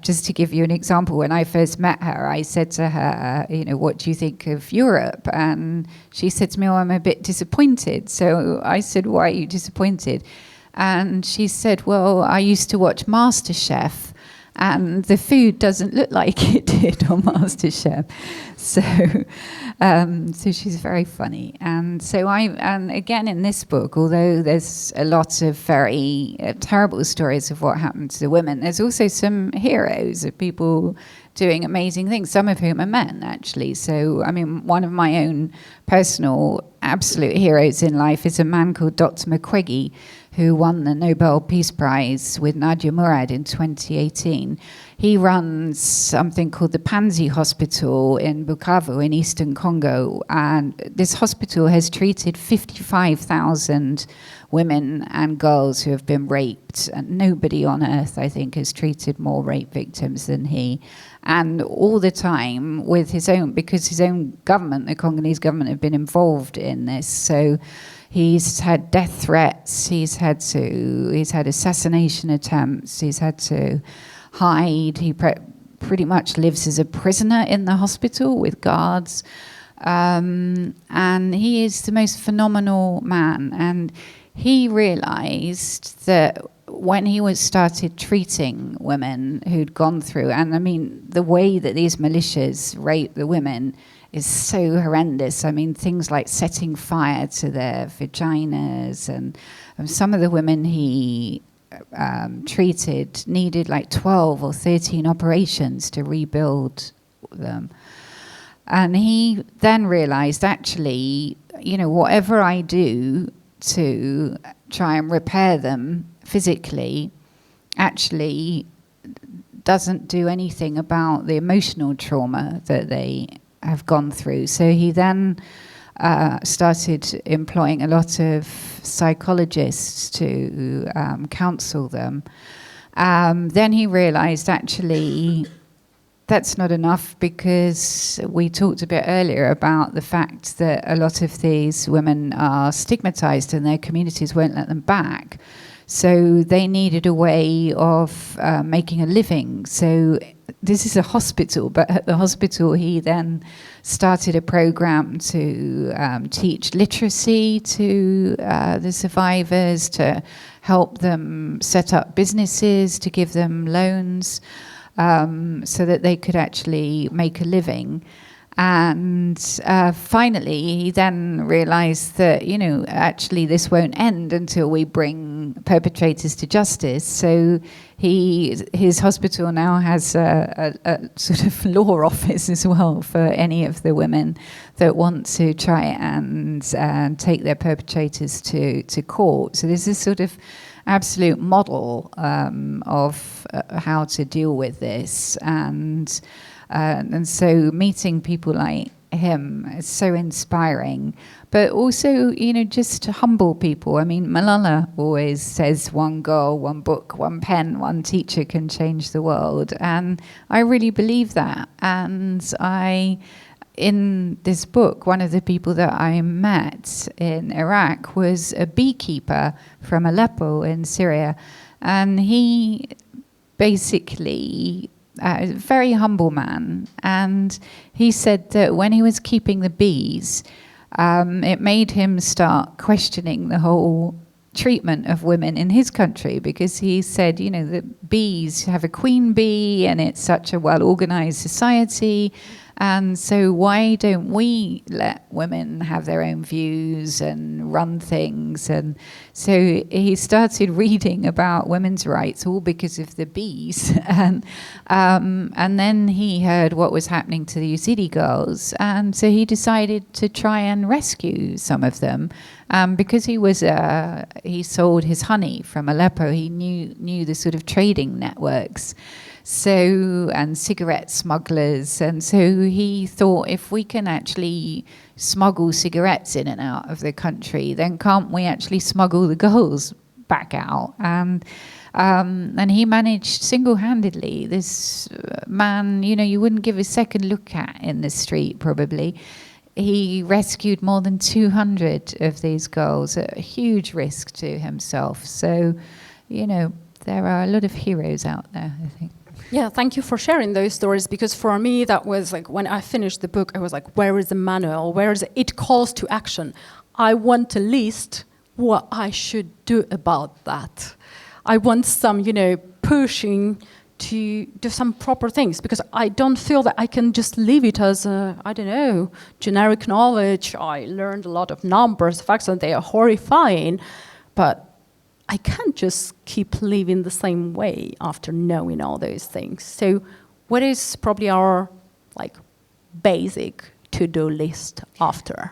just to give you an example, when I first met her, I said to her, what do you think of Europe? And she said to me, I'm a bit disappointed. So I said, why are you disappointed? And she said, well, I used to watch MasterChef, and the food doesn't look like it did on MasterChef. So she's very funny. And and again, in this book, although there's a lot of very terrible stories of what happened to the women, there's also some heroes of people doing amazing things, some of whom are men, actually. So, one of my own personal absolute heroes in life is a man called Dr. Mukwege, who won the Nobel Peace Prize with Nadia Murad in 2018. He runs something called the Panzi Hospital in Bukavu in eastern Congo, and this hospital has treated 55,000 women and girls who have been raped, and nobody on earth, I think, has treated more rape victims than he. And all the time with because his own government, the Congolese government, have been involved in this. So he's had death threats, he's had assassination attempts, he's had to hide. He pretty much lives as a prisoner in the hospital with guards. And he is the most phenomenal man. And he realized that when he started treating women who'd gone through, and the way that these militias rape the women is so horrendous. Things like setting fire to their vaginas, and some of the women he treated needed like 12 or 13 operations to rebuild them. And he then realized, actually, whatever I do to try and repair them physically actually doesn't do anything about the emotional trauma that they have gone through. So he then started employing a lot of psychologists to counsel them. Then he realized, actually, that's not enough, because we talked a bit earlier about the fact that a lot of these women are stigmatized and their communities won't let them back. So they needed a way of making a living. So this is a hospital, but at the hospital he then started a program to teach literacy to the survivors, to help them set up businesses, to give them loans, so that they could actually make a living. And finally, he then realized that, actually this won't end until we bring perpetrators to justice. So his hospital now has a sort of law office as well for any of the women that want to try and take their perpetrators to court. So there's this sort of absolute model of how to deal with this. And so meeting people like him is so inspiring, but also, just to humble people. Malala always says, one girl, one book, one pen, one teacher can change the world. And I really believe that. And in this book, one of the people that I met in Iraq was a beekeeper from Aleppo in Syria. And he basically a very humble man, and he said that when he was keeping the bees, it made him start questioning the whole treatment of women in his country, because he said, the bees have a queen bee and it's such a well-organized society, And so why don't we let women have their own views and run things? And so he started reading about women's rights, all because of the bees. And then he heard what was happening to the Yazidi girls. And so he decided to try and rescue some of them. Because he sold his honey from Aleppo, he knew the sort of trading networks, and cigarette smugglers, and so he thought, if we can actually smuggle cigarettes in and out of the country, then can't we actually smuggle the girls back out? And he managed single-handedly. This man, you wouldn't give a second look at in the street probably. He rescued more than 200 of these girls at a huge risk to himself. So, there are a lot of heroes out there, I think. Yeah, thank you for sharing those stories, because for me that was like, when I finished the book, I was like, where is the manual? Where is it calls to action? I want a list what I should do about that. I want some, pushing to do some proper things, because I don't feel that I can just leave it as generic knowledge. I learned a lot of numbers, facts, and they are horrifying, but I can't just keep living the same way after knowing all those things. So what is probably our basic to-do list after?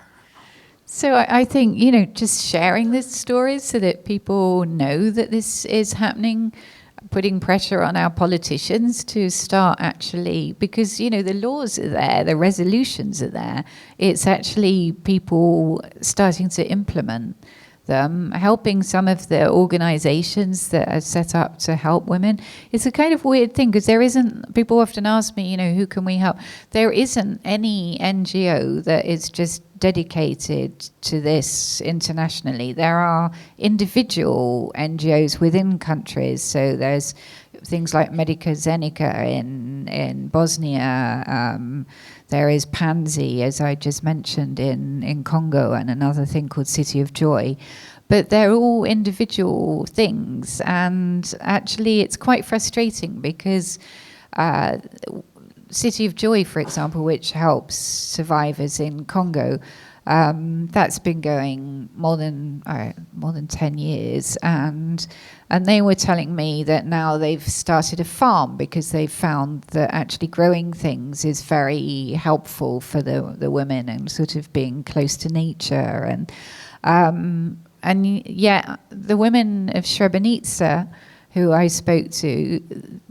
So I think, just sharing these stories so that people know that this is happening, putting pressure on our politicians to start actually, because, the laws are there, the resolutions are there. It's actually people starting to implement them, helping some of the organizations that are set up to help women. It's a kind of weird thing, because people often ask me, who can we help? There isn't any NGO that is just dedicated to this internationally. There are individual NGOs within countries. So there's things like Medica Zenica in Bosnia. There is Pansy, as I just mentioned, in Congo, and another thing called City of Joy. But they're all individual things. And actually, it's quite frustrating, because City of Joy, for example, which helps survivors in Congo, that's been going more than 10 years, and they were telling me that now they've started a farm, because they've found that actually growing things is very helpful for the women, and sort of being close to nature, and yet the women of Srebrenica, who I spoke to,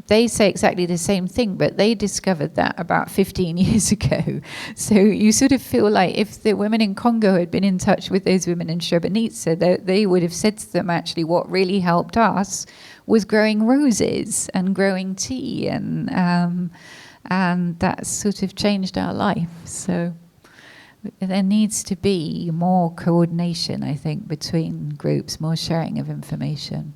they say exactly the same thing, but they discovered that about 15 years ago. So you sort of feel like if the women in Congo had been in touch with those women in Srebrenica, they would have said to them, actually, what really helped us was growing roses and growing tea, and that sort of changed our life. So there needs to be more coordination, I think, between groups, more sharing of information.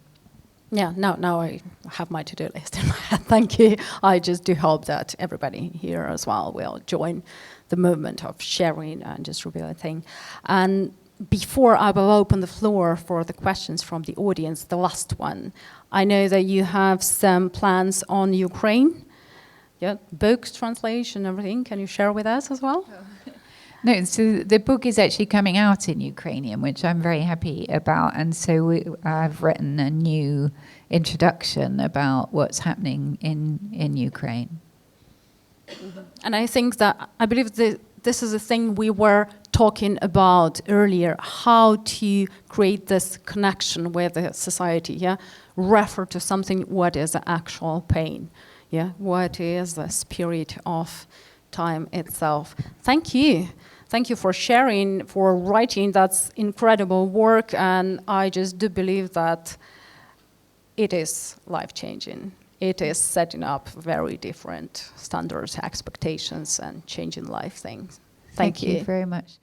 Yeah, now I have my to-do list in my head. Thank you. I just do hope that everybody here as well will join the movement of sharing and just revealing. And before I will open the floor for the questions from the audience, the last one, I know that you have some plans on Ukraine. Yeah, books, translation, everything. Can you share with us as well? No, so the book is actually coming out in Ukrainian, which I'm very happy about. And so I've written a new introduction about what's happening in Ukraine. Mm-hmm. And I think that, I believe this is a thing we were talking about earlier, how to create this connection with the society, yeah? Refer to something, what is the actual pain, yeah? What is the spirit of time itself. Thank you. Thank you for sharing, for writing. That's incredible work, and I just do believe that it is life-changing. It is setting up very different standards, expectations, and changing life things. Thank you very much.